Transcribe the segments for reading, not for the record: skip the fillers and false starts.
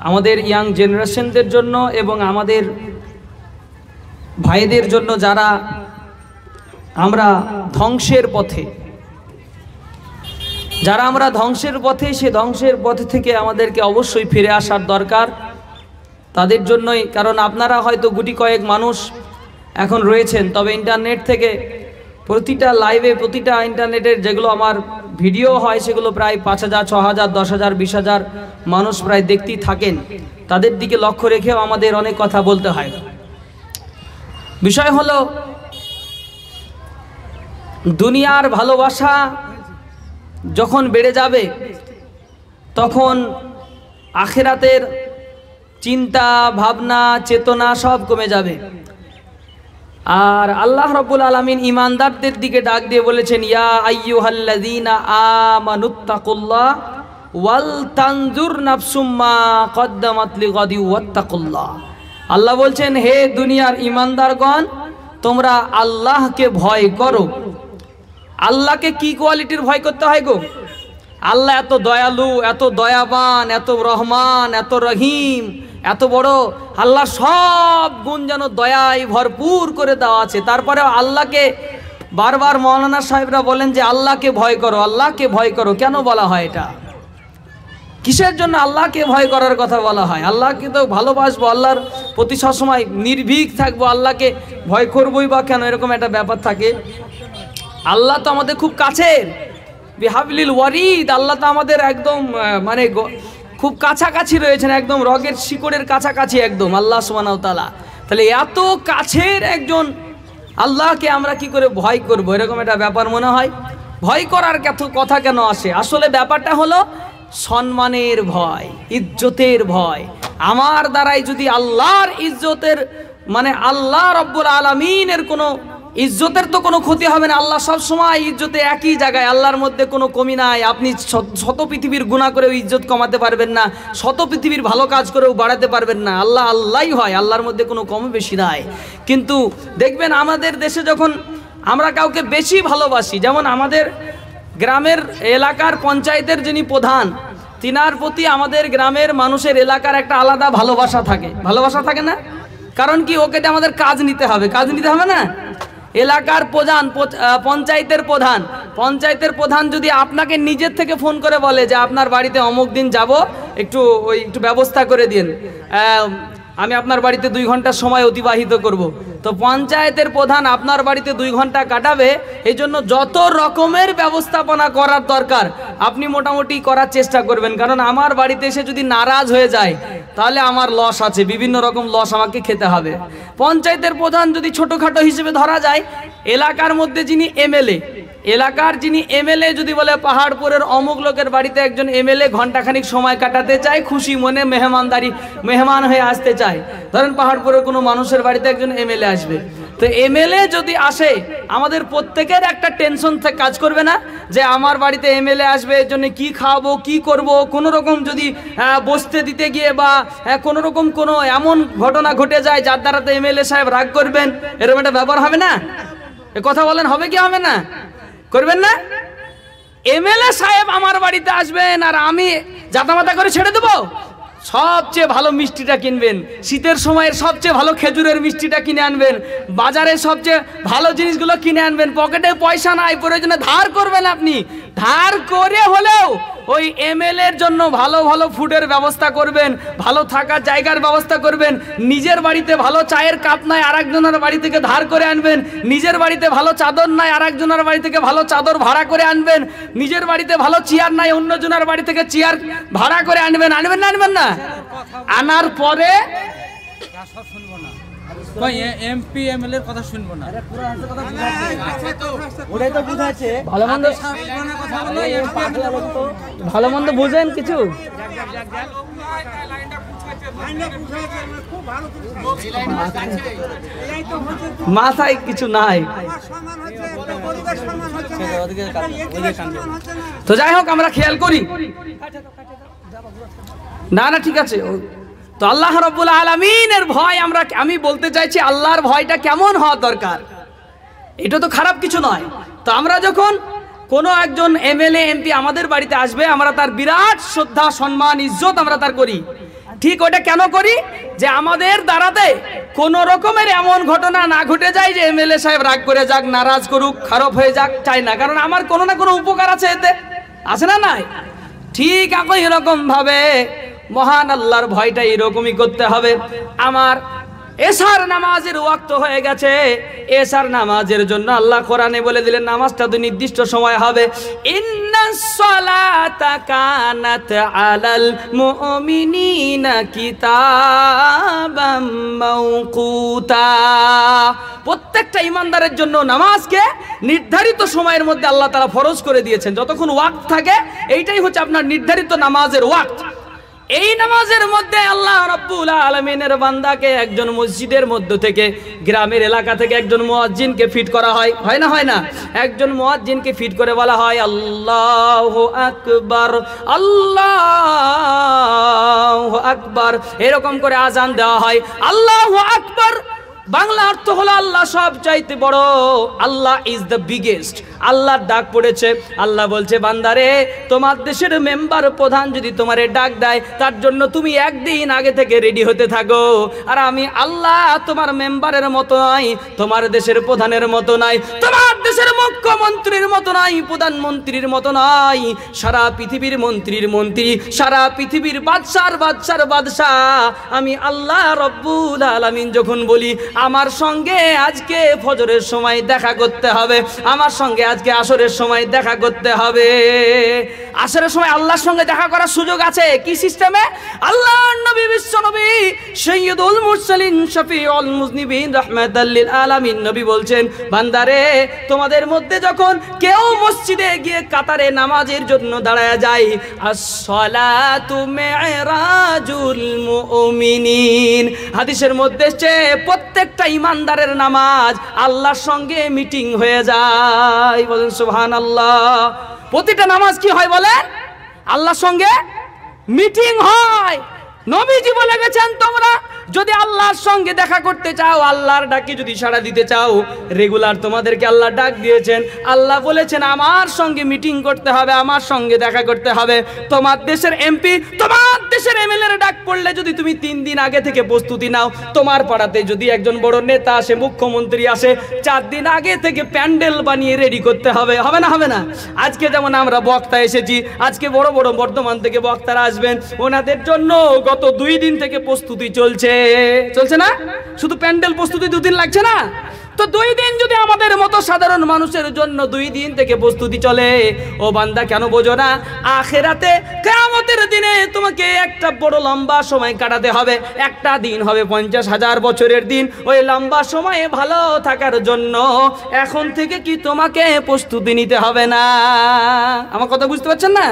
আমাদের ইয়াং জেনারেশনদের জন্য এবং আমাদের ভাইদের জন্য যারা আমরা ধ্বংসের পথে, সে ধ্বংসের পথে থেকে আমাদেরকে অবশ্যই ফিরে আসার দরকার তাদের জন্যই। কারণ আপনারা হয়তো গুটি কয়েক মানুষ এখন রয়েছেন, তবে ইন্টারনেট থেকে প্রতিটা লাইভে, প্রতিটা ইন্টারনেটের যেগুলো আমার ভিডিও হয় সেগুলো প্রায় 5,000, 6,000, 10,000, 20,000 মানুষ প্রায় দেখতেই থাকেন। তাদের দিকে লক্ষ্য রেখেও আমাদের অনেক কথা বলতে হয়। বিষয় হলো দুনিয়ার ভালোবাসা যখন বেড়ে যাবে তখন আখিরাতের চিন্তা ভাবনা চেতনা সব কমে যাবে। আর আল্লাহ রাব্বুল আলামিন ঈমানদারদের দিকে ডাক দিয়ে বলেছেন, ইয়া আইয়ুহাল্লাযীনা আমানুত্তাকুল্লাহ ওয়াল তানজুর নাফসুম মা কদ্দামাত লিগাদি ওয়াত্তাকুল্লাহ। আল্লাহ বলছেন, হে দুনিয়ার ঈমানদারগণ, তোমরা আল্লাহকে ভয় করো। আল্লাহকে কি কোয়ালিটির ভয় করতে হয় গো? আল্লাহ এত দয়ালু, এত দয়াবান, এত রহমান, এত রহিম, এত বড়। আল্লাহ সব গুণ যেন দয়ায় ভরপুর করে দেওয়া আছে। তারপরে আল্লাহকে বারবার মৌলানা সাহেবরা বলেন যে আল্লাহকে ভয় করো, আল্লাহকে ভয় করো। কেন বলা হয় এটা? কিসের জন্য আল্লাহকে ভয় করার কথা বলা হয়? আল্লাহকে তো ভালোবাসবো, আল্লাহর প্রতি সবসময় নির্ভীক থাকবো, আল্লাহকে ভয় করবোই বা কেন? এরকম একটা ব্যাপার থাকে। আল্লাহ তো আমাদের খুব কাছের, বিহাবলিল ওয়ারিদ। আল্লাহ তো আমাদের একদম মানে খুব কাছাকাছি রয়েছেন, একদম রগের শিকড়ের কাছাকাছি একদম আল্লাহ সুবহানাহু ওয়া তাআলা। তাহলে এত কাছের একজন আল্লাহকে আমরা কি করে ভয় করব? এরকম একটা ব্যাপার মনে হয়। ভয় করার কথা কেন আসে? আসলে ব্যাপারটা হলো সম্মানের ভয়, ইজ্জতের ভয়। আমার দ্বারাই যদি আল্লাহর ইজ্জতের মানে আল্লাহ রাব্বুল আলামিনের কোনো ইজ্জতের তো কোনো ক্ষতি হবে না। আল্লাহ সব সময় ইজ্জতে একই জায়গায়, আল্লাহর মধ্যে কোনো কমি নাই। আপনি শত পৃথিবীর গুনাহ করেও ইজ্জত কমাতে পারবেন না, শত পৃথিবীর ভালো কাজ করেও বাড়াতে পারবেন না। আল্লাহ আল্লাহই হয়, আল্লাহর মধ্যে কোনো কম বেশি নাই। কিন্তু দেখবেন আমাদের দেশে যখন আমরা কাউকে বেশি ভালোবাসি, যেমন আমাদের গ্রামের এলাকার পঞ্চায়েতের যিনি প্রধান, তিনার প্রতি আমাদের গ্রামের মানুষের এলাকার একটা আলাদা ভালোবাসা থাকে। ভালোবাসা থাকে না? কারণ কি? ওকে আমাদের কাজ নিতে হবে, কাজ নিতে হবে না? এলাকার প্রধান, পঞ্চায়েতের প্রধান যদি আপনাকে নিজের থেকে ফোন করে বলে যে আপনার বাড়িতে অমুক দিন যাব, একটু ব্যবস্থা করে দিন, আমি আপনার বাড়িতে 2 ঘন্টা সময় অতিবাহিত করব, তো পঞ্চায়েতের প্রধান আপনার বাড়িতে 2 ঘন্টা কাটাবে। এই জন্য যত রকমের ব্যবস্থাপনা করার দরকার আপনি মোটামুটি করার চেষ্টা করবেন। কারণ আমার বাড়িতে এসে যদি নারাজ হয়ে যায় তাহলে আমার লস আছে, বিভিন্ন রকম লস আমাকে খেতে হবে। পঞ্চায়েতের প্রধান যদি ছোটোখাটো হিসেবে ধরা যায়, এলাকার মধ্যে যিনি এমএলএ যদি বলে পাহাড়পুরের অমুক লোকের বাড়িতে একজন এমএলএ ঘন্টাখানিক সময় কাটাতে চায়, খুশি মনে মেহমান হয়ে আসতে চায়। ধরেন পাহাড়পুরের কোনো মানুষের বাড়িতে একজন এমএলএ আসবে, তো এমএলএ যদি আসে আমাদের প্রত্যেকের একটা টেনশন কাজ করবে না যে আমার বাড়িতে এমএলএ আসবে, এর জন্য কি খাওয়াবো, কি করব? কোনো রকম যদি বসতে দিতে গিয়ে বা কোনো রকম কোনো এমন ঘটনা ঘটে যায় যার দ্বারা তো এমএলএ সাহেব রাগ করবেন, এরকম একটা ব্যাপার হবে না? এ কথা বলেন, হবে কি হবে না? করবেন না? এমএলএ সাহেব আমার বাড়িতে আসবেন আর আমি জাতামাতা করে ছেড়ে দেবো? সবচেয়ে ভালো মিষ্টিটা কিনবেন, শীতের সময়ের সবচেয়ে ভালো খেজুরের মিষ্টিটা কিনে আনবেন, বাজারে সবচেয়ে ভালো জিনিসগুলো কিনে আনবেন। পকেটে পয়সা নাই, প্রয়োজনে ধার করবেন। আপনি ধার করে হলেও ওই এমএলএর জন্য ভালো ভালো ফুডের ব্যবস্থা করবেন, ভালো থাকার জায়গার ব্যবস্থা করবেন। নিজের বাড়িতে ভালো চায়ের কাপ নাই, আরেকজনের বাড়ি থেকে ধার করে আনবেন। নিজের বাড়িতে ভালো চাদর নাই, আরেকজনের বাড়ি থেকে ভালো চাদর ভাড়া করে আনবেন। নিজের বাড়িতে ভালো চেয়ার নাই, অন্যজনের বাড়ি থেকে চেয়ার ভাড়া করে আনবেন। আনবেন না? আনবেন না? আনার পরে এমপি এমএলএর কথা শুনবো না। ভালো মন্দ বুঝেন কিছু? মাথায় কিছু নাই। তো যাই হোক, আমরা খেয়াল করি না, ঠিক আছে। তো আল্লাহ রাব্বুল আলামিনের ভয় আমি বলতে চাইছি আল্লাহর ভয়টা কেমন হওয়া দরকার। এটা তো খারাপ কিছু নয়। তো আমরা যখন কোনো একজন এমএলএ এমপি আমাদের বাড়িতে আসবে, আমরা তার বিরাট শ্রদ্ধা সম্মান ইজ্জত আমরা তার করি। ঠিক ওটা কেন করি? যে আমাদের দ্বারাতে কোন রকমের এমন ঘটনা না ঘটে যায় যে এমএলএ সাহেব রাগ করে যাক, নারাজ করুক, খারাপ হয়ে যাক, চাই না। কারণ আমার কোনো না কোনো উপকার আছে এতে, আছে না নাই? ঠিক একই এরকম ভাবে মহান আল্লাহর ভয়টা এরকমই করতে হবে। আমার এশার নামাজের ওয়াক্ত হয়ে গেছে, এশার নামাজের জন্য আল্লাহ কোরআনে বলে দিলেন নামাজটা তো নির্দিষ্ট সময় হবে। ইন্নাস সালাতা কানাত আলাল মুমিনিনা কিতাবাম মাওকুতা। প্রত্যেকটা ইমানদারের জন্য নামাজকে নির্ধারিত সময়ের মধ্যে আল্লাহ তাআলা ফরজ করে দিয়েছেন। যতক্ষণ ওয়াক্ত থাকে এইটাই হচ্ছে আপনার নির্ধারিত নামাজের ওয়াক্ত। এই নামাজের মধ্যে আল্লাহ রাব্বুল আলামিনের বান্দাকে একজন মসজিদের মধ্য থেকে, গ্রামের এলাকা থেকে একজন মুয়াজ্জিনকে ফিট করা হয়, হয় না? হয় না? একজন মুয়াজ্জিনকে ফিট করে বলা হয় আল্লাহু আকবার, আল্লাহু আকবার, এরকম করে আজান দেওয়া হয়। আল্লাহু আকবার বাংলা অর্থ হলো আল্লাহ সব চাইতে বড়, আল্লাহ ইজ দ্য বিগেস্ট। আল্লাহর ডাক পড়েছে, আল্লাহ বলছে বান্দারে তোমার দেশের মেম্বার প্রধান যদি তোমারে ডাক দেয় তার জন্য তুমি একদিন আগে থেকে রেডি হতে থাকো। আর আমি আল্লাহ তোমার মেম্বারের মতো নয়, তোমার দেশের প্রধানের মতো নয়, তোমার দেশের মুখ্যমন্ত্রীর মতো নয়, প্রধানমন্ত্রীর মতো নয়, সারা পৃথিবীর মন্ত্রীর মন্ত্রী, সারা পৃথিবীর বাদশার বাদশার বাদশাহ আমি আল্লাহ রব্বুল আলামিন যখন বলি আমার সঙ্গে আজকে ফজরের সময় দেখা করতে হবে, আমার সঙ্গে আজকে আসরের সময় দেখা করতে হবে। আসরের সময় আল্লাহর সঙ্গে দেখা করার সুযোগ আছে কি সিস্টেমে? আল্লাহর নবী বিশ্ব নবী সাইয়্যিদুল মুরসালিন শফিউল মুজনিবিন রাহমাতাল লিল আলামিন নবী বলছেন বান্দারে তোমাদের মধ্যে যখন কেউ মসজিদে গিয়ে কাতারে নামাজের জন্য দাঁড়ায় যায়, আস-সালাতু মি'রাজুল মুমিনিন, হাদিসের মধ্যে এসেছে প্রত্যেকটা ইমানদারের নামাজ আল্লাহর সঙ্গে মিটিং হয়ে যায়। বলেন সুবহানাল্লাহ। প্রতিটা নামাজ কি হয় বলেন? আল্লাহর সঙ্গে মিটিং হয়। নবীজি বলে গেছেন তোমরা যদি আল্লাহর সঙ্গে দেখা করতে চাও, আল্লাহর ডাকে যদি সাড়া দিতে চাও, রেগুলার তোমাদেরকে আল্লাহ ডাক দিয়েছেন, আল্লাহ বলেছেন আমার সঙ্গে মিটিং করতে হবে, আমার সঙ্গে দেখা করতে হবে। তোমার দেশের এমপি, তোমার দেশের এমএলএর ডাক পড়লে যদি তুমি 3 দিন আগে থেকে প্রস্তুতি নাও, তোমার পাড়াতে যদি একজন বড় নেতা আসে, মুখ্যমন্ত্রী আসে, 4 দিন আগে থেকে প্যান্ডেল বানিয়ে রেডি করতে হবে। হবে না? হবে না? আজকে যেমন আমরা বক্তা এসেছি, আজকে বড় বড় বর্ধমান থেকে বক্তারা আসবেন, ওনাদের জন্য গত 2 দিন থেকে প্রস্তুতি চলছে না? শুধু প্যান্ডেল প্রস্তুতি 2 দিন লাগছে না? তো 2 দিন যদি আমাদের মতো সাধারণ মানুষের জন্য 2 দিন থেকে প্রস্তুতি চলে, ও বান্দা কেন বোঝো না? আখিরাতে কিয়ামতের দিনে তোমাকে একটা বড় লম্বা সময় কাটাতে হবে। একটা দিন হবে 50,000 বছরের দিন। ওই লম্বা সময়ে ভালো থাকার জন্য এখন থেকে কি তোমাকে প্রস্তুতি নিতে হবে না? আমার কথা বুঝতে পারছেন না?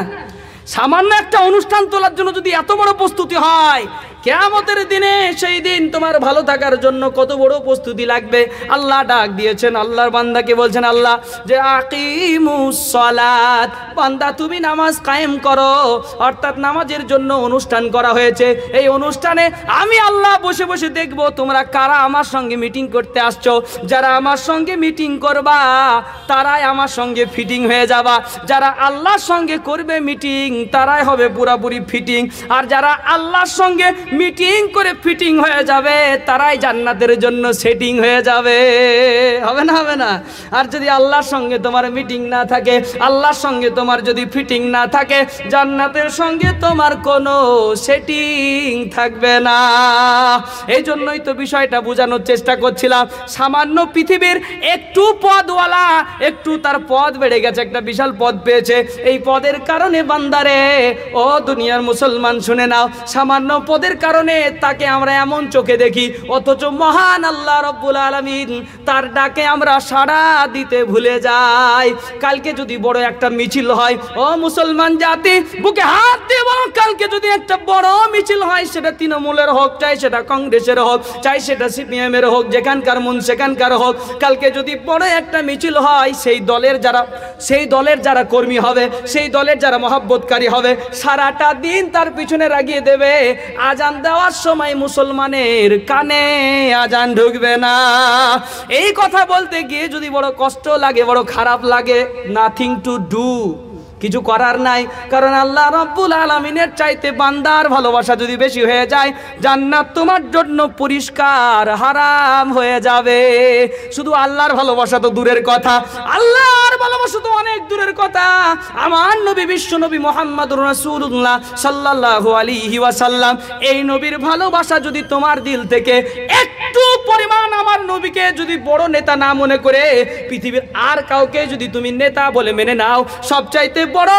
সামান্য একটা অনুষ্ঠান তোলার জন্য যদি এত বড় প্রস্তুতি হয়, কিয়ামতের দিনে সেই দিন তোমার ভালো থাকার জন্য কত বড় প্রস্তুতি লাগবে। আল্লাহ ডাক দিয়েছেন, আল্লাহর বান্দাকে বলছেন আল্লাহ যে আকিমুস সালাত, বান্দা তুমি নামাজ কায়েম করো। অর্থাৎ নামাজের জন্য অনুষ্ঠান করা হয়েছে। এই অনুষ্ঠানে আমি আল্লাহ বসে বসে দেখব তোমরা কারা আমার সঙ্গে মিটিং করতে আসছো। যারা আমার সঙ্গে মিটিং করবা তারাই আমার সঙ্গে ফিটিং হয়ে যাবা। যারা আল্লাহর সঙ্গে করবে মিটিং তারাই হবে পুরাপুরি ফিটিং। আর যারা আল্লাহর সঙ্গে মিটিং করে ফিটিং হয়ে যাবে তারাই জান্নাতের জন্য সেটিং হয়ে যাবে। হবে না? হবে না? আর যদি আল্লাহর সঙ্গে তোমার মিটিং না থাকে, আল্লাহর সঙ্গে তোমার যদি ফিটিং না থাকে, জান্নাতের সঙ্গে তোমার কোনো সেটিং থাকবে না। এই জন্যই তো বিষয়টা বোঝানোর চেষ্টা করছিলাম। সামান্য পৃথিবীর একটু পদওয়ালা, একটু তার পদ বেড়ে গেছে, একটা বিশাল পদ পেয়েছে। এই পদের কারণে বান্দারে, ও দুনিয়ার মুসলমান শুনে নাও, সামান্য পদের কারণে তাকে আমরা এমন চোখে দেখি, অথচ মহান আল্লাহ রব্বুল আলামিন তার ডাকে আমরা সাড়া দিতে ভুলে যাই। কালকে যদি বড় একটা মিছিল হয়, ও মুসলমান জাতি বুকে হাত দেব, কালকে যদি একটা বড় মিছিল হয়, সেটা তৃণমূলের হোক, চাই সেটা কংগ্রেসের হোক, চাই সেটা সিপিএমের হোক, যেখানকার মন সেখানকার হোক, কালকে যদি বড় একটা মিছিল হয়, সেই দলের যারা কর্মী হবে, সেই দলের যারা মহব্বতকারী হবে, সারাটা দিন তার পিছনে লাগিয়ে দেবে। আজান দেওয়ার সময় মুসলমানের কানে আজান ঢুকবে না। এই কথা বলতে গিয়ে যদি বড় কষ্ট লাগে, বড় খারাপ লাগে, নাথিং টু ডু, কিছু করার নাই, কারণ আল্লাহ রাব্বুল আলামিনের চাইতে বান্দার ভালোবাসা যদি বেশি হয়ে যায়, জান্নাত তোমার জন্য পরিষ্কার হারাম হয়ে যাবে। শুধু আল্লাহর ভালোবাসা তো দূরের কথা, আল্লাহর ভালোবাসা তো অনেক দূরের কথা। আমার নবী বিশ্ব নবী মুহাম্মদুর রাসূলুল্লাহ সাল্লাল্লাহু আলাইহি ওয়াসাল্লাম, এই নবীর ভালোবাসা যদি তোমার দিল থেকে একটু পরিমাণ আমার নবীকে যদি বড় নেতা না মনে করে পৃথিবীর আর কাউকে যদি তুমি নেতা বলে মেনে নাও, সবচাইতে বড়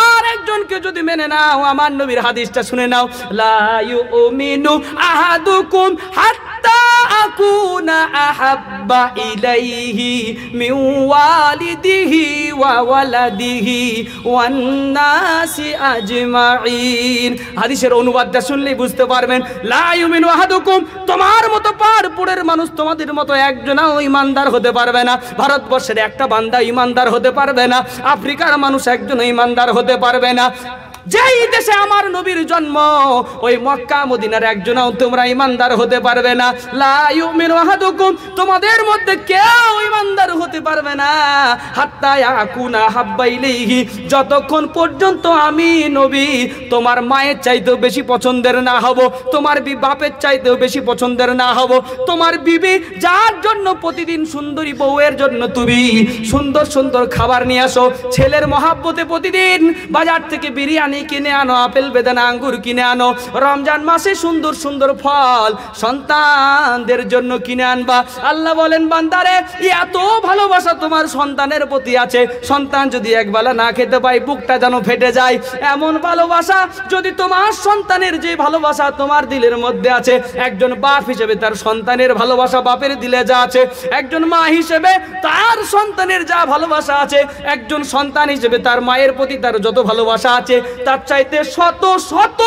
আর একজনকে যদি মেনে নাও, আমার নবীর হাদিসটা শুনে নাও, লা ইউমিনু আহাদুকুম হাত্তা আকুনা আহাব্বা ইলাইহি মিন ওয়ালিদিহি ওয়া ওয়ালাদিহি ওয়ান নাসি আজমাইন। হাদিসের অনুবাদটা শুনলেই বুঝতে পারবেন, লা ইউমিনু আহাদুকুম, তোমার মতো পাড়পুরের মানুষ তোমাদের মতো একজনও ইমানদার হতে পারবে না। ভারতবর্ষের একটা বান্দা ইমানদার হতে পারবে না, আফ্রিকার মানুষ একজন ইমানদার হতে পারবে না। যেই দেশে আমার নবীর জন্ম, ওই মক্কা মদিনার একজনও তোমরা ইমানদার হতে পারবে না। লা ইউমিনু আহাদুকুম, তোমাদের মধ্যে কেউ ইমানদার হতে পারবে না হাত্তা ইয়াকুনা হাব্বা ইলাইহি, যতক্ষণ পর্যন্ত আমি নবী তোমার মায়ের চাইতেও বেশি পছন্দের না হব, তোমার বাপের চাইতেও বেশি পছন্দের না হব। তোমার বিবি যার জন্য প্রতিদিন সুন্দরী বউয়ের জন্য তুমি সুন্দর সুন্দর খাবার নিয়ে আসো, ছেলের মহাব্বতে প্রতিদিন বাজার থেকে বিরিয়ানি কিনে আনো, আপেল বেদানা আঙ্গুর কিনে আনো, রমজান মাসে সুন্দর সুন্দর ফল সন্তানদের জন্য কিনে আনবা। আল্লাহ বলেন, বান্দারে এত ভালোবাসা তোমার সন্তানের প্রতি আছে, সন্তান যদি একবেলা না খেতে পায় বুকটা যেন ফেটে যায়, এমন ভালোবাসা যদি তোমার সন্তানের যে ভালোবাসা তোমার দিলের মধ্যে আছে, একজন বাপ হিসেবে তার সন্তানের ভালোবাসা বাপের দিলে যা আছে, একজন মা হিসেবে তার সন্তানের যা ভালোবাসা আছে, একজন সন্তান হিসেবে তার মায়ের প্রতি তার যত ভালোবাসা আছে, তার চাইতে শত শত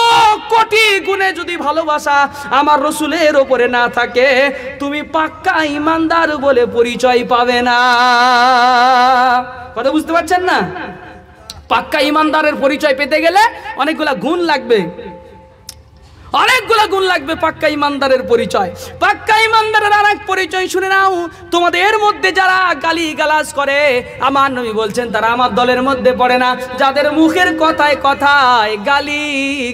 কোটি গুণে যদি ভালোবাসা আমার রসুলের ওপরে না থাকে, তুমি পাক্কা ইমানদার বলে পরিচয় পাবে না। কথা বুঝতে পারছেন না? পাক্কা ইমানদারের পরিচয় পেতে গেলে অনেকগুলা গুণ লাগবে, অনেকগুলা গুণ লাগবে পাক্কা ইমানদারের পরিচয়। পাক্কা ইমানদারের আর এক পরিচয় শুনে নাও, তোমাদের মধ্যে যারা গালি গালাজ করে, আমার নবী বলছেন তারা আমার দলের মধ্যে পড়ে না। যাদের মুখের কথায় কথায় গালি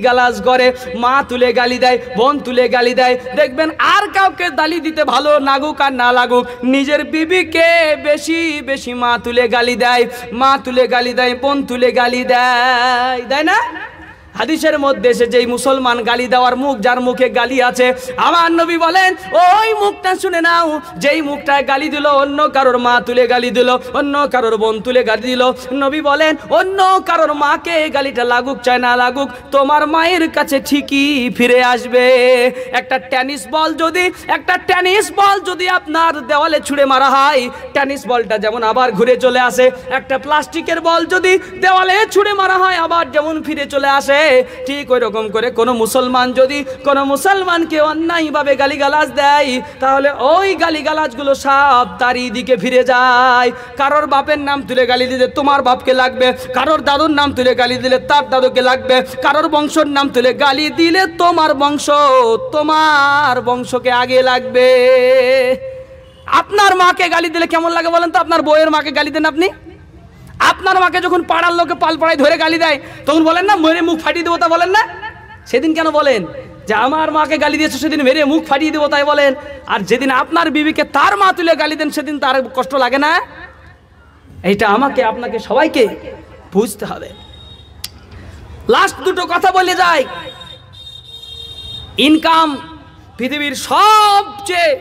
গালাজ করে, মা তুলে গালি দেয়, বোন তুলে গালি দেয়, দেখবেন আর কাউকে গালি দিতে ভালো লাগুক আর না লাগুক, নিজের বিবিকে বেশি বেশি মা তুলে গালি দেয়, মা তুলে গালি দেয়, বোন তুলে গালি দেয়, দেয় না? হাদিসের মধ্যে এসে যেই মুসলমান গালি দেওয়ার মুখ, যার মুখে গালি আছে, আমার নবী বলেন ওই মুখটা শুনে নাও, যেই মুখটায় গালি দিল, অন্য কারোর মা তুলে গালি দিল, অন্য কারোর বোন তুলে গালি দিল, নবী বলেন অন্য কারোর মাকে গালিটা লাগুক চাই না লাগুক, তোমার মায়ের কাছে ঠিকই ফিরে আসবে। একটা টেনিস বল যদি আপনার দেওয়ালে ছুঁড়ে মারা হয়, টেনিস বলটা যেমন আবার ঘুরে চলে আসে, একটা প্লাস্টিকের বল যদি দেওয়ালে ছুঁড়ে মারা হয় আবার যেমন ফিরে চলে আসে, ঠিক ওই রকম করে কোনো মুসলমান যদি কোনো মুসলমানকে অন্যায়ভাবে গালিগালাজ দেয়, তাহলে ওই গালিগালাজগুলো সব তারই দিকে ফিরে যায়। কারোর বাপের নাম তুলে গালি দিলে তোমার বাপকে লাগবে, কারোর দাদুর নাম তুলে গালি দিলে তার দাদুকে লাগবে, কারোর বংশের নাম তুলে গালি দিলে তোমার বংশকে আগে লাগবে। আপনার মাকে গালি দিলে কেমন লাগে বলেন তো? আপনার বউয়ের মাকে গালি দেন আপনি? আপনার মাকে যখন পাড়ার লোকে পাড়ায় ধরে গালি দেয়, তখন বলেন না মেরে মুখ ফাটিয়ে দেবো, তা বলেন না? সেদিন কেন বলেন যে আমার মাকে গালি দিয়েছে, সেদিন মেরে মুখ ফাটিয়ে দেবো তাই বলেন? আর যেদিন আপনার বিবিকে তার মা তুলে গালি দেন, সেদিন তার কষ্ট লাগে না? এইটা আমাকে আপনাকে সবাইকে বুঝতে হবে। লাস্ট দুটো কথা বলে যায়। ইনকাম পৃথিবীর সবচেয়ে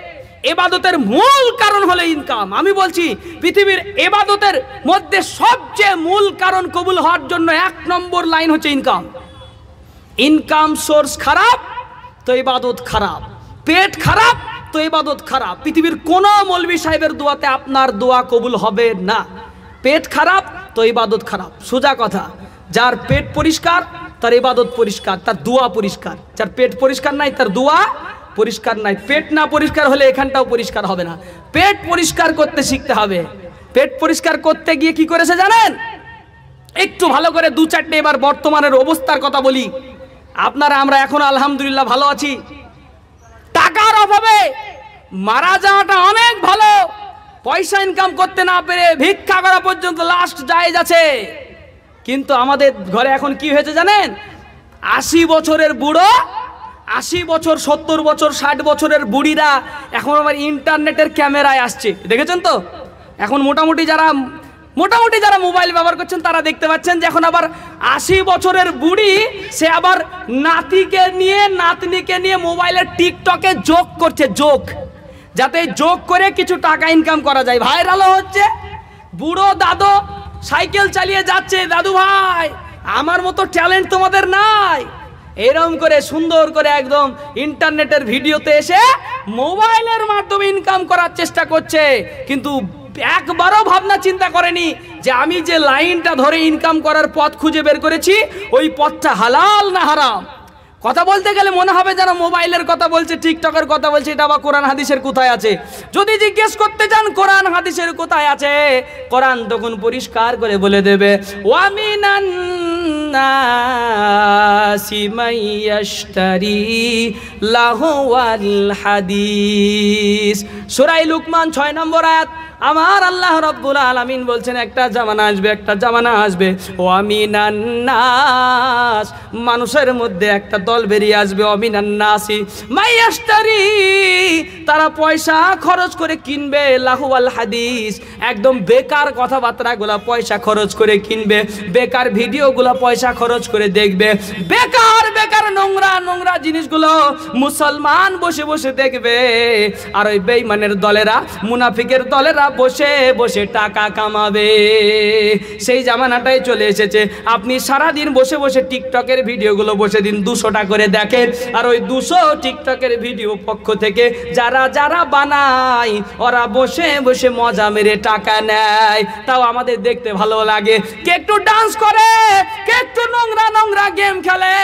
ইবাদতের মূল কারণ হলো ইনকাম। আমি বলছি পৃথিবীর ইবাদতের মধ্যে সবচেয়ে মূল কারণ কবুল হওয়ার জন্য 1 নম্বর লাইন হচ্ছে ইনকাম। ইনকাম সোর্স খারাপ তো ইবাদত খারাপ, পেট খারাপ তো ইবাদত খারাপ। পৃথিবীর কোনো মৌলভী সাহেবের দোয়াতে আপনার দোয়া কবুল হবে না। পেট খারাপ তো ইবাদত খারাপ, সোজা কথা। যার পেট পরিষ্কার তার ইবাদত পরিষ্কার, তার দোয়া পরিষ্কার। যার পেট পরিষ্কার নাই তার দোয়া পরিষ্কার নাই। পেট না পরিষ্কার হলে এখানটাও পরিষ্কার হবে না। পেট পরিষ্কার করতে শিখতে হবে। পেট পরিষ্কার করতে গিয়ে কি করেছে জানেন? একটু ভালো করে 2-4টে এবার বর্তমানের অবস্থার কথা বলি। আপনারা আমরা এখন আলহামদুলিল্লাহ ভালো আছি। টাকার অভাবে মারা যাওয়াটা অনেক ভালো। পয়সা ইনকাম করতে না পেরে ভিক্ষা করা পর্যন্ত লাস্ট জায়েজ আছে। কিন্তু আমাদের ঘরে এখন কি হয়েছে জানেন, 80 বছরের বুড়ো, 80 বছর 70 বছর 60 বছরের বুড়িরা এখন আবার ইন্টারনেটের ক্যামেরায় আসছে, দেখেছেন তো? এখন মোটামুটি যারা মোবাইল ব্যবহার করছেন তারা দেখতে পাচ্ছেন যে এখন আবার 80 বছরের বুড়ি সে আবার নাতনিকে নিয়ে মোবাইলের টিকটকে যোগ করছে, যাতে যোগ করে কিছু টাকা ইনকাম করা যায়, ভাইরালও হচ্ছে। বুড়ো দাদু সাইকেল চালিয়ে যাচ্ছে, দাদু ভাই আমার মতো ট্যালেন্ট তোমাদের নাই, এরকম করে সুন্দর করে একদম ইন্টারনেটের ভিডিওতে এসে মোবাইলের মাধ্যমে ইনকাম করার চেষ্টা করছে, কিন্তু একবারও ভাবনা চিন্তা করেনি যে আমি যে লাইনটা ধরে ইনকাম করার পথ খুঁজে বের করেছি ওই পথটা হালাল না হারাম। কথা বলতে গেলে মনে হবে যেন মোবাইলের কথা বলছে, টিকটকের কথা বলছে, এটা আবার কোরআন হাদিসের কোথায় আছে? যদি জিজ্ঞেস করতে চান কোরআন হাদিসের কোথায় আছে, কোরআন তখন পরিষ্কার করে বলে দেবে, ওয়ামিনান নাসি মাইয়াশতারি লাহওয়াল হাদিস। সূরা লুকমান 6 নম্বর আয়াত। আমার আল্লাহ রাব্বুল আলামিন বলছেন একটা জামানা আসবে ওয়ামিনান নাস, মানুষের মধ্যে একটা দল বেরিয়ে আসবে, ওয়ামিনান নাসি মাইয়াশতারি, তারা পয়সা খরচ করে কিনবে লাহওয়াল হাদিস, একদম বেকার কথাবার্তাগুলো পয়সা খরচ করে কিনবে, বেকার ভিডিওগুলো পয়সা খরচ করে দেখবে, বেকার নোংরা জিনিসগুলো মুসলমান বসে বসে দেখবে, আর ওই বেঈমানের দলেরা, মুনাফিকের দলেরা বসে বসে টাকা কামাবে। সেই জামানাটাই চলে এসেছে। আপনি সারাদিন বসে বসে টিকটকের ভিডিওগুলো বসে দিন 200 টাকা করে দেখেন, আর ওই 200 টিকটকের ভিডিও পক্ষ থেকে যারা বানায় ওরা বসে বসে মজা মেরে টাকা নেয়, তাও আমাদের দেখতে ভালো লাগে। কে একটু ডান্স করে, কে একটু নোংরা গেম খেলে,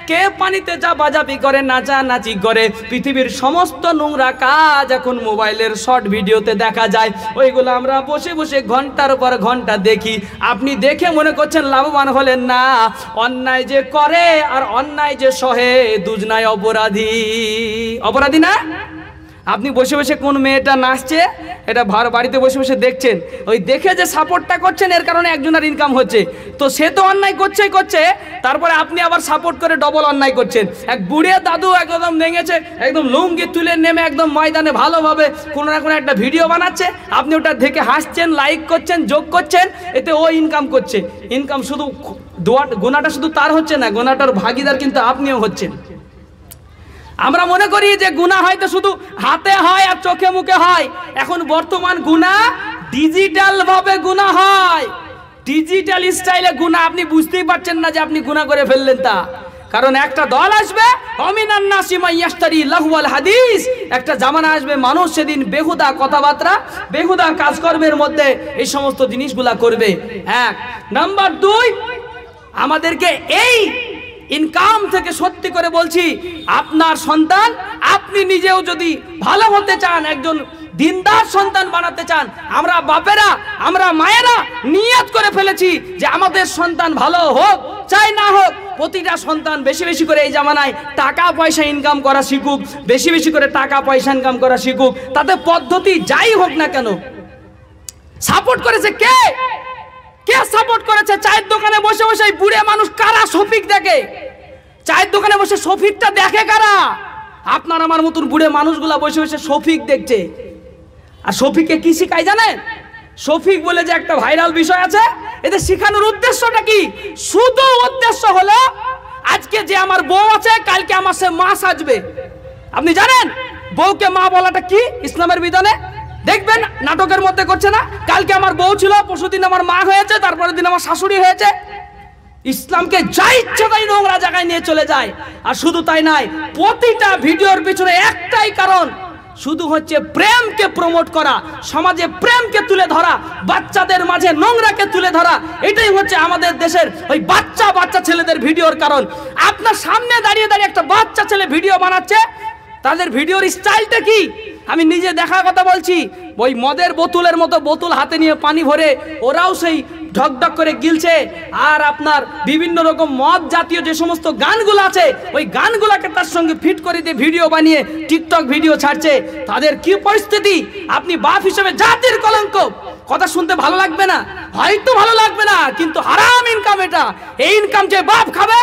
কে পানিতে চাপাচাপি করে, নাচানাচি করে, পৃথিবীর সমস্ত নোংরা কাজ এখন মোবাইলের শর্ট ভিডিওতে দেখা যায়। ওইগুলো আমরা বসে বসে ঘন্টার পর ঘন্টা দেখি। আপনি দেখে মনে করছেন লাভবান হলেন না, অন্যায় যে করে আর অন্যায় যে সহে দুজনাই অপরাধী না? আপনি বসে বসে কোন মেয়েটা নাচছে এটা বাড়িতে বসে বসে দেখছেন, ওই দেখে যে সাপোর্টটা করছেন এর কারণে একজনের ইনকাম হচ্ছে, তো সে তো অন্যায় করছে, তারপরে আপনি আবার সাপোর্ট করে ডবল অন্যায় করছেন। এক বুড়ে দাদু একদম ভেঙেছে, একদম লুঙ্গি তুলে নেমে একদম ময়দানে ভালোভাবে কোনো না কোনো একটা ভিডিও বানাচ্ছে, আপনি ওটা দেখে হাসছেন, লাইক করছেন, যোগ করছেন, এতে ও ইনকাম করছে। ইনকাম শুধু গুনাহটা শুধু তার হচ্ছে না, গুনাহটার ভাগীদার কিন্তু আপনিও হচ্ছেন। আমরা মনে করি যে গুনাহ হয়তো শুধু হাতে হয় আর চোখে মুখে হয়, এখন বর্তমান গুনাহ ডিজিটাল ভাবে গুনাহ হয়, ডিজিটাল স্টাইলে গুনাহ। আপনি বুঝতেই পারছেন না যে আপনি গুনাহ করে ফেললেন তা, কারণ একটা দল আসবে ওয়ামিনান নাসি মাইয়াশতারি লাহওয়াল হাদিস, একটা জামানা আসবে মানুষ সেদিন বেহুদা কথাবার্তা, বেহুদা কাজকর্মের মধ্যে এই সমস্ত জিনিসগুলা করবে। 1 নাম্বার 2, আমাদেরকে এই ইনকাম থেকে সত্যি করে বলছি, আপনার সন্তান, আপনি নিজেও যদি ভালো হতে চান, একজন দিনদার সন্তান বানাতে চান, আমরা বাপেরা, আমরা মায়েরা নিয়ত করে ফেলেছি যে আমাদের সন্তান ভালো হোক চাই না হোক, প্রতিটা সন্তান বেশি বেশি করে এই জামানায় টাকা পয়সা ইনকাম করা শিখুক, বেশি বেশি করে টাকা পয়সা ইনকাম করা শিখুক, তাতে পদ্ধতি যাই হোক না কেন। সাপোর্ট করেছে কে সাপোর্ট করেছে? চায়ের দোকানে বসে বসে বুড়ে মানুষ কারা শফিক দেখে? চায়ের দোকানে বসে শফিকটা দেখে কারা? আপনার আমার মতন বুড়ে মানুষগুলা বসে বসে শফিক দেখছে। আর শফিককে কি শিখায় জানেন? শফিক বলে যে একটা ভাইরাল বিষয় আছে, এতে শেখানোর উদ্দেশ্যটা কি? শুধু উদ্দেশ্য হলো আজকে যে আমার বউ আছে কালকে আমার সে মা সাজবে। আপনি জানেন বউকে মা বলাটা কি ইসলামের বিধানে? দেখবেন নাটকের মধ্যে করছে না, কালকে আমার বউ ছিল, পরশুদিন আমার মা হয়েছে, তারপরের দিন আমার শাশুড়ি হয়েছে। ইসলামকে যা ইচ্ছা তাই নোংরা জায়গায় নিয়ে চলে যায়। আর শুধু তাই নয়, প্রতিটা ভিডিওর পিছনে একটাই কারণ, শুধু হচ্ছে প্রেমকে প্রমোট করা, সমাজে প্রেমকে তুলে ধরা, বাচ্চাদের মাঝে নোংরাকে তুলে ধরা। এটাই হচ্ছে আমাদের দেশের ওই বাচ্চা ছেলেদের ভিডিওর কারণ। আপনার সামনে দাঁড়িয়ে একটা বাচ্চা ছেলে ভিডিও বানাচ্ছে, তাদের ভিডিওর স্টাইলটা কি? আমি নিজে দেখা কথা বলছি, ওই মদের বোতলের মতো বোতল হাতে নিয়ে পানি ভরে ওরাও সেই ঢকঢক করে গিলছে, আর আপনার বিভিন্ন রকম মদ জাতীয় যে সমস্ত গানগুলো আছে ওই গানগুলোকে তার সঙ্গে ফিট করে দিয়ে ভিডিও বানিয়ে টিকটক ভিডিও ছাড়ছে। তাদের কি পরিস্থিতি? আপনি বাপ হিসেবে জাতির কলঙ্ক, কথা শুনতে ভালো লাগবে না, হয়তো ভালো লাগবে না, কিন্তু হারাম ইনকাম এটা। এই ইনকাম যে বাপ খাবে।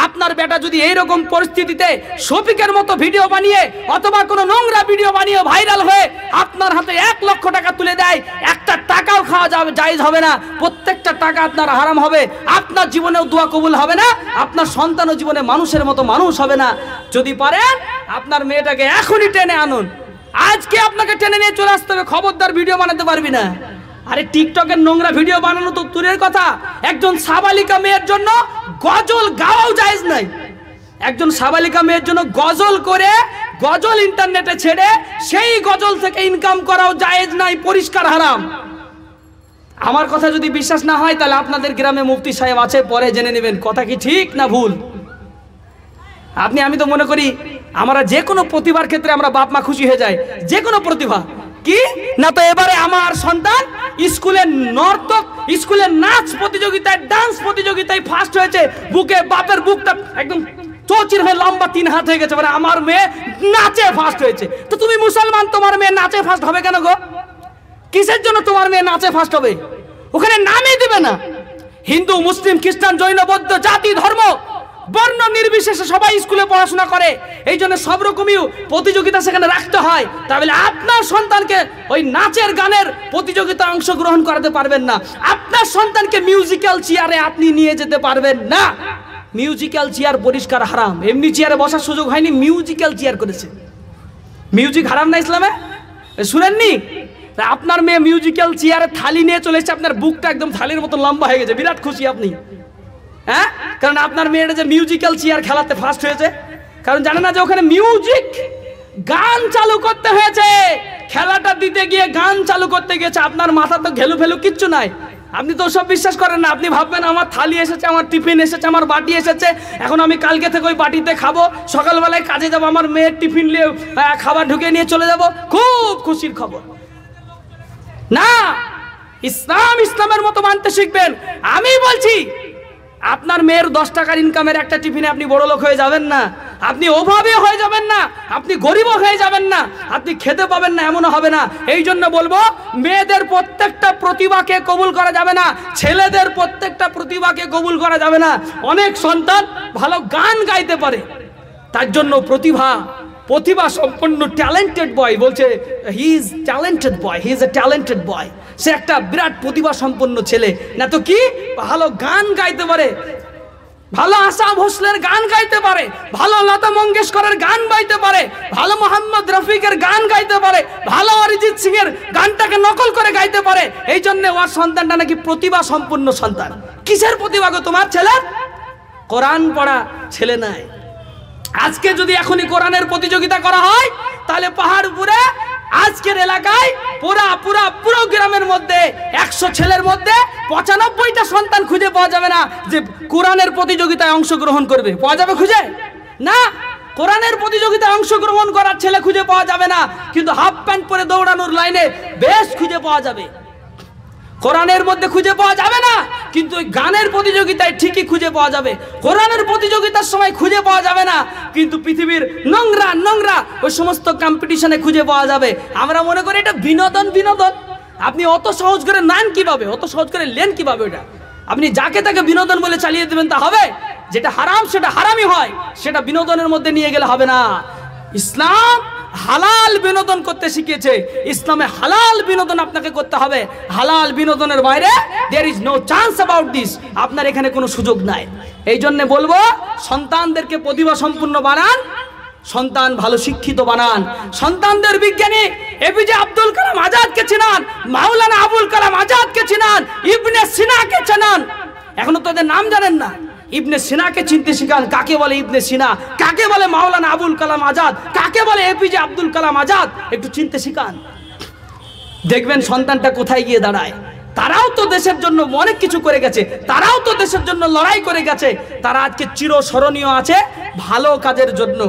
আপনার বেটা যদি এইরকম পরিস্থিতিতে শফিকের মতো ভিডিও বানিয়ে অথবা কোনো নোংরা ভিডিও বানিয়ে ভাইরাল হয়ে আপনার হাতে 1 লক্ষ টাকা তুলে দেয়, একটা টাকাও খাওয়া যাবে জায়েজ হবে না, প্রত্যেকটা টাকা আপনার হারাম হবে। আপনার জীবনেও দোয়া কবুল হবে না, আপনার সন্তানও জীবনে মানুষের মতো মানুষ হবে না। যদি পারেন আপনার মেয়েটাকে এখনই টেনে আনুন, আজকে আপনাকে টেনে নিয়ে চলে আসতে হবে। খবরদার ভিডিও বানাতে পারবি না। আরে টিকটকের নোংরা ভিডিও বানানো তো দূরের কথা, একজন সাবালিকা মেয়ের জন্য গজল গাওয়াও জায়েজ নাই। একজন সাবালিকা মেয়ের জন্য গজল করে গজল ইন্টারনেটে ছেড়ে সেই গজল থেকে ইনকাম করাও জায়েজ নাই, পরিষ্কার হারাম। আমার কথা যদি বিশ্বাস না হয় তাহলে আপনাদের গ্রামে মুফতি সাহেব আছে, পরে জেনে নেবেন কথা কি ঠিক না ভুল। আমি তো মনে করি আমরা যে কোনো প্রতিভার ক্ষেত্রে আমরা বাপ মা খুশি হয়ে যায়, যে কোনো প্রতিভা কি না। তো এবারে আমার সন্তান স্কুলের নর্তক, স্কুলের নাচ প্রতিযোগিতায়, ডান্স প্রতিযোগিতায় ফার্স্ট হয়েছে, বুকে বাপের বুকটা একদম চৌচির হয়ে লম্বা 3 হাত হয়ে গেছে, মানে আমার মেয়ে নাচে ফার্স্ট হয়েছে। তো তুমি মুসলমান, তোমার মেয়ে নাচে ফার্স্ট হবে কেন গো? কিসের জন্য তোমার মেয়ে নাচে ফার্স্ট হবে? ওখানে নামই দিবে না। হিন্দু, মুসলিম, খ্রিস্টান, জৈন, বৌদ্ধ, জাতি, ধর্ম, বর্ণ নির্বিশেষে সবাই স্কুলে পড়াশোনা করে, এই জন্য সব রকমই প্রতিযোগিতা সেখানে রাখতে হয়। তাহলে আপনার সন্তানকে ওই নাচের গানের প্রতিযোগিতায় অংশগ্রহণ করাতে পারবেন না। আপনার সন্তানকে মিউজিক্যাল চেয়ারে আপনি নিয়ে যেতে পারবেন না। মিউজিক্যাল চেয়ার পরিষ্কার হারাম। এমনি চেয়ারে বসার সুযোগ হয়নি, মিউজিক্যাল চেয়ার করেছে। মিউজিক হারাম না ইসলামে? শুনেননি? আপনার মেয়ে মিউজিক্যাল চেয়ারে থালি নিয়ে চলে এসেছে, আপনার বুকটা একদম থালির মতো লম্বা হয়ে গেছে, বিরাট খুশি আপনি। হ্যাঁ, কারণ আপনার মেয়েটা যে মিউজিক্যাল চেয়ার খেলাতে ফার্স্ট হয়েছে, কারণ জানে না যে ওখানে মিউজিক গান চালু করতে হয়েছে। খেলাটা দিতে গিয়ে গান চালু করতে গিয়েছে। আপনার মাথা তো ঘেলু ফেলু কিচ্ছু নাই, আপনি তো সব বিশ্বাস করেন না। আপনি ভাববেন আমার থালি এসেছে, আমার টিফিন এসেছে, আমার বাটি এসেছে, এখন আমি কালকে থেকে ওই বাটিতে খাবো, সকালবেলায় কাজে যাবো, আমার মেয়ের টিফিন নিয়ে খাবার ঢুকিয়ে নিয়ে চলে যাব, খুব খুশির খবর না। ইসলাম ইসলামের মতো মানতে শিখবেন। আমি বলছি আপনার মেয়ের 10 টাকার ইনকামের একটা টিফিনে আপনি বড় লোক হয়ে যাবেন না, আপনি অভাবে হয়ে যাবেন না, আপনি গরিব হয়ে যাবেন না, আপনি খেতে পাবেন না, এমনও হবে না। এই জন্য বলবো মেয়েদের প্রত্যেকটা প্রতিভাকে কবুল করা যাবে না, ছেলেদের প্রত্যেকটা প্রতিভাকে কবুল করা যাবে না। অনেক সন্তান ভালো গান গাইতে পারে, তার জন্য প্রতিভা সম্পন্ন ট্যালেন্টেড বয়, বলছে he is talented boy, he is a talented boy, সে একটা বিরাট প্রতিভা সম্পন্ন ছেলে। না তো কি, ভালো গান গাইতে পারে, ভালো আশা ভোসলের গান গাইতে পারে, ভালো লতা মঙ্গেশকরের গান গাইতে পারে, ভালো মোহাম্মদ রফিকের গান গাইতে পারে, ভালো অরিজিৎ সিং এর গানটাকে নকল করে গাইতে পারে। এই জন্য ওর সন্তানটা নাকি প্রতিভা সম্পন্ন সন্তান। কিসের প্রতিভা গো তোমার ছেলের? কোরআন পড়া ছেলে নাই। আজকে যদি এখনই কোরআনের প্রতিযোগিতা করা হয় তাহলে পাহাড় উপরে আজকের এলাকায় পুরো গ্রামের মধ্যে 100 ছেলের মধ্যে 95টা সন্তান খুঁজে পাওয়া যাবে না যে কোরআনের প্রতিযোগিতায় অংশগ্রহণ করবে। পাওয়া যাবে খুঁজে? না, কোরআনের প্রতিযোগিতায় অংশগ্রহণ করার ছেলে খুঁজে পাওয়া যাবে না, কিন্তু হাফ প্যান্ট পরে দৌড়ানোর লাইনে বেশ খুঁজে পাওয়া যাবে। কোরআনের মধ্যে খুঁজে পাওয়া যাবে না, কিন্তু ওই গানের প্রতিযোগিতায় ঠিকই খুঁজে পাওয়া যাবে। কোরআনের প্রতিযোগিতার সময় খুঁজে পাওয়া যাবে না, কিন্তু পৃথিবীর নোংরা ওই সমস্ত কম্পিটিশনে খুঁজে পাওয়া যাবে। আমরা মনে করি এটা বিনোদন। আপনি অত সহজ করে নেন কিভাবে, অত সহজ করে লেন কিভাবে? ওটা আপনি যাকে তাকে বিনোদন বলে চালিয়ে দেবেন তা হবে? যেটা হারাম সেটা হারামই হয়, সেটা বিনোদনের মধ্যে নিয়ে গেলে হবে না। ইসলাম হালাল বিনোদন করতে শিখিয়েছে। ইসলামে হালাল বিনোদন আপনাকে করতে হবে, হালাল বিনোদনের বাইরে there is no chance about this, আপনার এখানে কোনো সুযোগ নাই। এই জন্য বলবো সন্তানদেরকে প্রতিভা সম্পন্ন বানান, সন্তান ভালো শিক্ষিত বানান। সন্তানদের বিজ্ঞানী এপিজে আব্দুল কালাম আজাদকে চিনান, মাওলানা আবুল কালাম আজাদকে চিনান, ইবনে সিনাকে চিনান। এখনো তোদের নাম জানেন না। ইবনে সিনাকে চিনতে শিখান, কাকে বলে ইবনে সিনা, কাকে বলে মাওলানা আবুল কালাম আজাদ, কাকে বলে এপিজে আব্দুল কালাম আজাদ, একটু চিনতে শিখান। দেখবেন সন্তানটা কোথায় গিয়ে দাঁড়ায়। তারাও তো দেশের জন্য অনেক কিছু করে গেছে, তারাও তো দেশের জন্য লড়াই করে গেছে। তারা আজকে চিরস্মরণীয় আছে ভালো কাজের জন্য,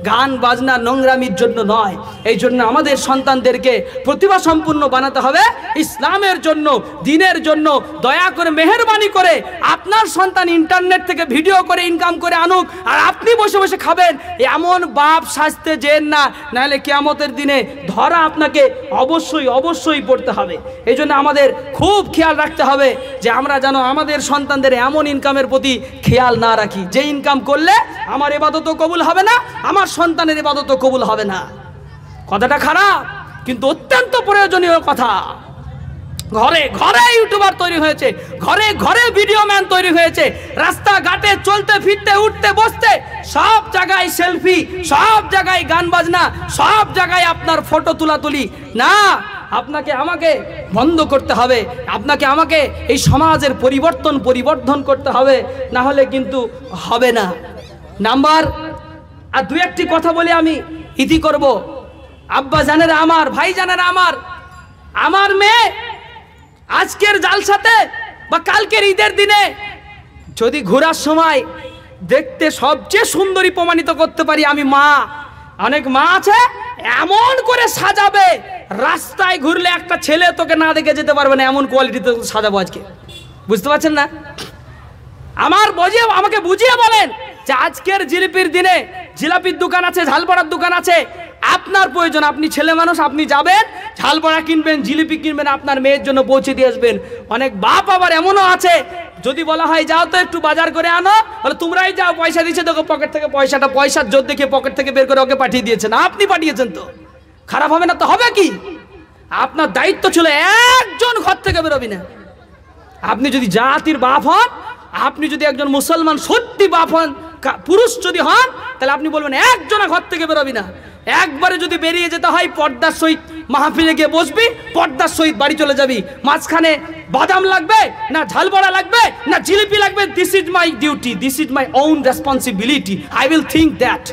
গান বাজনা নোংরামির জন্য নয়। এই জন্য আমাদের সন্তানদেরকে প্রতিভা সম্পন্ন বানাতে হবে ইসলামের জন্য, দিনের জন্য। দয়া করে মেহেরবানি করে আপনার সন্তান ইন্টারনেট থেকে ভিডিও করে ইনকাম করে আনুক, আর আপনি বসে বসে খাবেন, এমন বাপ সাজতে যেন না, নাহলে কিয়ামতের দিনে ধরা আপনাকে অবশ্যই অবশ্যই পড়তে হবে। এই জন্য আমাদের খুব খেয়াল রাখতে হবে যে আমরা যেন আমাদের সন্তানদের এমন ইনকামের প্রতি খেয়াল না রাখি যে ইনকাম করলে আমার ইবাদতও কবুল হবে না, আমার সন্তানের ইবাদতও কবুল হবে না। কথাটা খারাপ কিন্তু অত্যন্ত প্রয়োজনীয় কথা। ঘরে ঘরে ইউটিউবার তৈরি হয়েছে, ঘরে ঘরে ভিডিও ম্যান তৈরি হয়েছে, রাস্তাঘাটে চলতে ফিরতে উঠতে বসতে সব জায়গায় সেলফি, সব জায়গায় গান বাজনা, সব জায়গায় আপনার ফটো তুলাতুলি। না, আপনাকে আমাকে বন্ধ করতে হবে, আপনাকে আমাকে এই সমাজের পরিবর্তন করতে হবে, না হলে কিন্তু হবে না। নাম্বার আর দু একটি কথা বলে আমি ইতি করব। আব্বা জানেরা আমার, ভাই জানেরা আমার মেয়ে আজকের জালসাতে বা কালকের ঈদের দিনে যদি ঘোরার সময় দেখতে সবচেয়ে সুন্দরী প্রমাণিত করতে পারি আমি মা। অনেক মা আছে এমন করে সাজাবে, রাস্তায় ঘুরলে একটা ছেলে তোকে না দেখে যেতে পারবে না, এমন কোয়ালিটিতে সাজাবো আজকে। বুঝতে পারছেন না? আমাকে বুঝিয়ে বলেন যে আজকের জিলিপির দিনে জিলাপির দোকান আছে, ঝালবড়ার দোকান আছে, আপনার প্রয়োজন, আপনি ছেলে মানুষ, আপনি যাবেন ঝালবড়া কিনবেন, জিলিপি কিনবেন, আপনার মেয়ের জন্য পৌঁছে দিয়ে আসবেন। অনেক বাপ আবার এমনও আছে যদি বলা হয় যাও তো একটু বাজার করে আনো, বলে তোমরাই যাও, পয়সা দিচ্ছে তোকে পকেট থেকে, পয়সার জোর দেখে পকেট থেকে বের করে ওকে পাঠিয়ে দিয়েছেন। আপনি পাঠিয়েছেন তো খারাপ হবে না তো হবে কি? আপনার দায়িত্ব ছিল একজন ঘর থেকে বেরোবি না। আপনি যদি জাতির বাপ হন, আপনি যদি একজন মুসলমান সত্যি বাপ হন, পুরুষ যদি হন, তাহলে আপনি বলবেন একজনা ঘর থেকে বেরোবি না। একবারে যদি বেরিয়ে যেতে হয় পর্দার সহিত মাহফিলে গিয়ে বসবি, পর্দার সহিত বাড়ি চলে যাবি। মাঝখানে বাদাম লাগবে না ঝালবড়া লাগবে না জিলিপি লাগবে, this is my duty, this is my own responsibility, I will think that.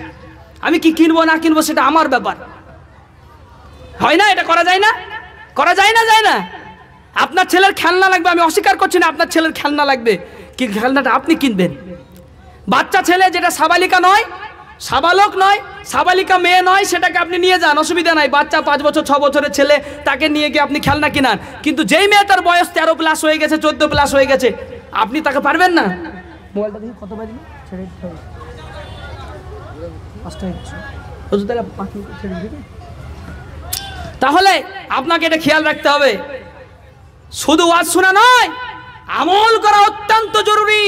আমি কি কিনবো না কিনবো সেটা আমার ব্যাপার। হয় না? এটা করা যায় না? করা যায় না? যায় না? আপনার ছেলের খেলনা লাগবে, আমি অস্বীকার করছি না, আপনার ছেলের খেলনা লাগবে, কি খেলনাটা আপনি কিনবেন। বাচ্চা ছেলে যেটা সাবালিকা নয়, সাবালক নয়, সাবালিকা মেয়ে নয়, সেটাকে আপনি নিয়ে যান, অসুবিধা নাই। বাচ্চা 5 বছর 6 বছরের ছেলে, তাকে নিয়ে গিয়ে আপনি খেলনা কিনান। কিন্তু যেই মেয়েটার বয়স 13+ হয়ে গেছে, 14+ হয়ে গেছে, আপনি তাকে পারবেন না। মোবাইলটা দেখি কত বাজবে, ছেড়ে দিতে হবে। তাহলে আপনাকে এটা খেয়াল রাখতে হবে। শুধু ওয়াজ শোনা নয়, আমল করা অত্যন্ত জরুরি।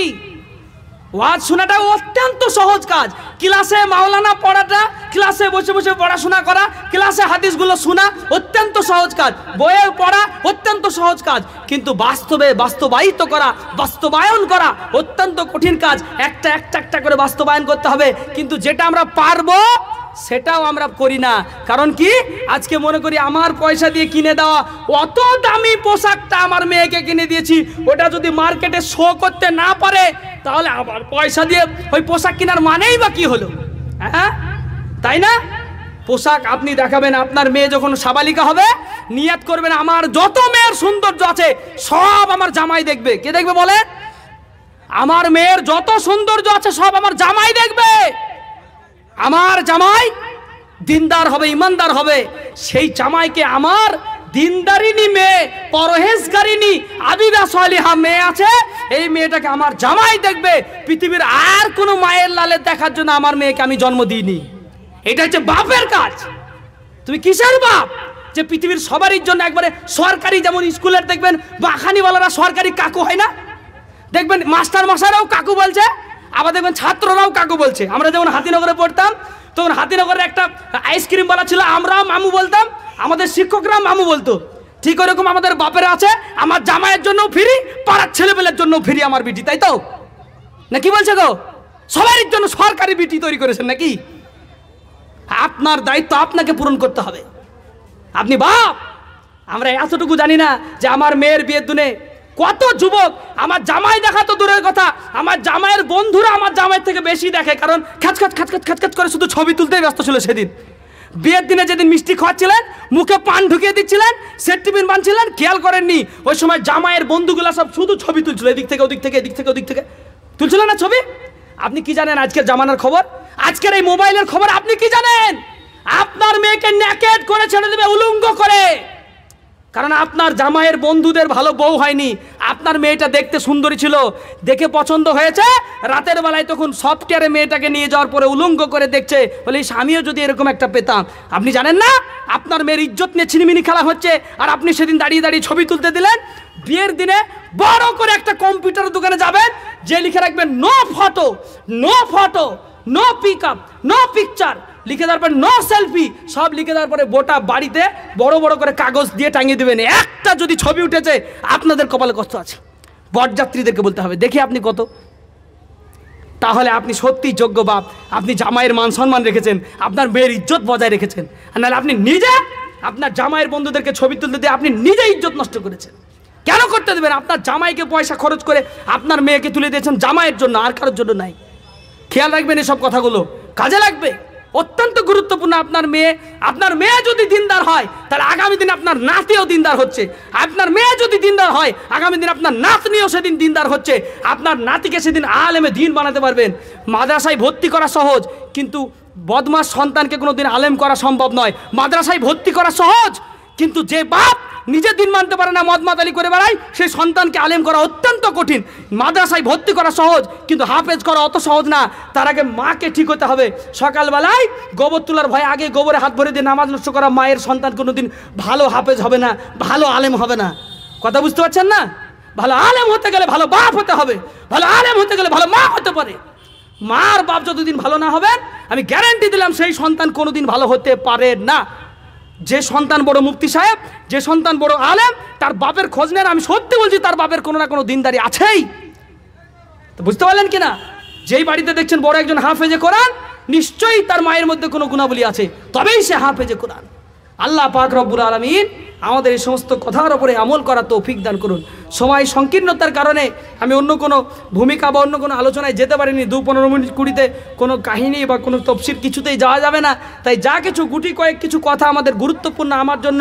ওয়াজ শোনাটা অত্যন্ত সহজ কাজ। ক্লাসে মাওলানা পড়াটা, ক্লাসে বসে বসে পড়াশোনা করা, ক্লাসে হাদিসগুলো শোনা অত্যন্ত সহজ কাজ, বইয়ে পড়া অত্যন্ত সহজ কাজ। কিন্তু বাস্তবে বাস্তবায়িত করা, বাস্তবায়ন করা অত্যন্ত কঠিন কাজ। একটা করে বাস্তবায়ন করতে হবে। কিন্তু যেটা আমরা পারবো সেটাও আমরা করি না। কারণ কি? আজকে মনে করি আমার পয়সা দিয়ে কিনে দেওয়া অত দামি পোশাকটা আমার মেয়েকে কিনে দিয়েছি, ওটা যদি মার্কেটে শো করতে না পারে তাহলে আবার পয়সা দিয়ে ওই পোশাক কেনার মানেই বা কি হলো? হ্যাঁ, তাই না? পোশাক আপনি দেখাবেন, আপনার মেয়ে যখন সাবালিকা হবে নিয়াত করবেন আমার যত মেয়ের সৌন্দর্য আছে সব আমার জামাই দেখবে। কে দেখবে বলে? আমার মেয়ের যত সৌন্দর্য আছে সব আমার জামাই দেখবে। আমার জামাই দিনদার হবে, ইমানদার হবে, সেই জামাইকে আমার দিনদারিনী মেয়ে, পরহেজগারিনী আবিবা সালিহা মেয়ে আছে, এই মেয়েটাকে আমার জামাই দেখবে। পৃথিবীর আর কোনো মায়ের লালে দেখার জন্য আমার মেয়েকে আমি জন্ম দিইনি। এটা হচ্ছে বাপের কাজ। তুমি কিসের বাপ যে পৃথিবীর সবারই জন্য একবারে সরকারি, যেমন স্কুলের দেখবেন বাখানিওয়ালারা সরকারি কাকু হয় না, দেখবেন মাস্টার মশাইরাও কাকু বলছে, আবার দেখবেন ছাত্ররাও কাকু বলছে। আমরা যেমন হাতিনগরে পড়তাম তখন হাতিনগরের একটা আইসক্রিমওয়ালা ছিল, আমরাও মামু বলতাম, আমাদের শিক্ষকরা মামু বলতো। ঠিক ওরকম আমাদের বাপেরা আছে, আমার জামাইয়ের জন্য ফ্রি, পাড়ার ছেলেপেলের জন্য ফ্রি আমার বিটি, তাই তো না? কি বলছে গো? সবারই জন্য সরকারি বিটি তৈরি করেছেন নাকি? আপনার দায়িত্ব আপনাকে পূরণ করতে হবে। আপনি বাপ, আমরা এতটুকু জানি না যে আমার মেয়ের বিয়ের দিনে কত যুবক আমার জামাই দেখা তো দূরের কথা, আমার জামাইয়ের বন্ধুরা আমার জামাইয়ের থেকে বেশি দেখে। কারণ খ্যাচ করে শুধু ছবি তুলতেই ব্যস্ত ছিল। সেদিন বিয়ের দিনে যেদিন মিষ্টি খাওয়াচ্ছিলেন, মুখে পান ঢুকিয়ে দিচ্ছিলেন, সেট টিফিন বানছিলেন, খেয়াল করেননি ওই সময় জামাইয়ের বন্ধুগুলা সব শুধু ছবি তুলছিল, এদিক থেকে ওদিক থেকে, এদিক থেকে ওদিক থেকে তুলছিল না ছবি। আপনি কি জানেন আজকের জামানার খবর, আজকের এই মোবাইলের খবর আপনি কি জানেন? আপনার মেয়েকে নেকেড করে ছেড়ে দেবে, উলঙ্গ করে। কারণ আপনার জামাইয়ের বন্ধুদের ভালো বউ হয়নি, আপনার মেয়েটা দেখতে সুন্দরী ছিল, দেখে পছন্দ হয়েছে, রাতের বেলায় তখন সফটওয়্যারে মেয়েটাকে নিয়ে যাওয়ার পরে উলঙ্গ করে দেখছে, বলে এই স্বামীও যদি এরকম একটা পেতাম। আপনি জানেন না আপনার মেয়ের ইজ্জত নিয়ে ছিনিমিনি খেলা হচ্ছে, আর আপনি সেদিন দাঁড়িয়ে দাঁড়িয়ে ছবি তুলতে দিলেন। বিয়ের দিনে বড় করে একটা কম্পিউটারের দোকানে যাবেন, যে লিখে রাখবেন no photo, no photo, no pick up, no picture, লিখে দেওয়ার পর নো সেলফি, সব লিখে দেওয়ার পরে গোটা বাড়িতে বড় বড় করে কাগজ দিয়ে টাঙিয়ে দেবেন। একটা যদি ছবি উঠেছে আপনাদের কপালে কষ্ট আছে। বরযাত্রীদেরকে বলতে হবে দেখি আপনি কত। তাহলে আপনি সত্যিই যোগ্য বাপ, আপনি জামাইয়ের মান সম্মান রেখেছেন, আপনার মেয়ের ইজ্জত বজায় রেখেছেন। আর নাহলে আপনি নিজে আপনার জামাইয়ের বন্ধুদেরকে ছবি তুলতে দিয়ে আপনি নিজে ইজ্জত নষ্ট করেছেন। কেন করতে দেবেন? আপনার জামাইকে পয়সা খরচ করে আপনার মেয়েকে তুলে দিয়েছেন জামাইয়ের জন্য, আর কারোর জন্য নাই। খেয়াল রাখবেন এসব কথাগুলো, কাজে লাগবে, অত্যন্ত গুরুত্বপূর্ণ। আপনার মেয়ে যদি দিনদার হয় তাহলে আগামী দিন আপনার নাতিও দিনদার হচ্ছে। আপনার মেয়ে যদি দিনদার হয় আগামী দিন আপনার নাতনিও সেদিন দিনদার হচ্ছে। আপনার নাতিকে সেদিন আলেমে দিন বানাতে পারবেন। মাদ্রাসায় ভর্তি করা সহজ, কিন্তু বদমাস সন্তানকে কোনোদিন আলেম করা সম্ভব নয়। মাদ্রাসায় ভর্তি করা সহজ, কিন্তু যে বাপ নিজে দিন মানতে পারে না, মদ মাতালি করে বেড়ায়, সেই সন্তানকে আলেম করা অত্যন্ত কঠিন। মাদ্রাসায় ভর্তি করা সহজ, কিন্তু হাফেজ করা অত সহজ না। তার আগে মাকে ঠিক হতে হবে। সকালবেলায় গোবর তোলার ভয়ে আগে গোবরে হাত ভরে দিয়ে নামাজ নষ্ট করা মায়ের সন্তান কোনোদিন ভালো হাফেজ হবে না, ভালো আলেম হবে না। কথা বুঝতে পারছেন না? ভালো আলেম হতে গেলে ভালো বাপ হতে হবে, ভালো আলেম হতে গেলে ভালো মা হতে পারে। মার বাপ যতদিন ভালো না হবেন, আমি গ্যারান্টি দিলাম সেই সন্তান কোনোদিন ভালো হতে পারে না। যে সন্তান বড় মুফতি সাহেব, যে সন্তান বড় আলেম, তার বাপের খোঁজ নেন। আমি সত্যি বলছি, তার বাপের কোনো না কোনো দিনদারি আছেই। তো বুঝতে পারলেন কিনা? যেই বাড়িতে দেখছেন বড় একজন হাফেজে কোরআন, নিশ্চয়ই তার মায়ের মধ্যে কোনো গুণাবলী আছে, তবেই সে হাফেজে কোরআন। আল্লাহ পাক রব্বুল আলামিন আমাদের এই সমস্ত কথার উপরে আমল করার তৌফিক দান করুন। সময় সংকীর্ণতার কারণে আমি অন্য কোনো ভূমিকা বা অন্য কোনো আলোচনায় যেতে পারিনি। 2-15 মিনিট 20-তে কোনো কাহিনী বা কোনো তফসির কিছুতেই যাওয়া যাবে না। তাই যা কিছু গুটি কয়েক কিছু কথা আমাদের গুরুত্বপূর্ণ আমার জন্য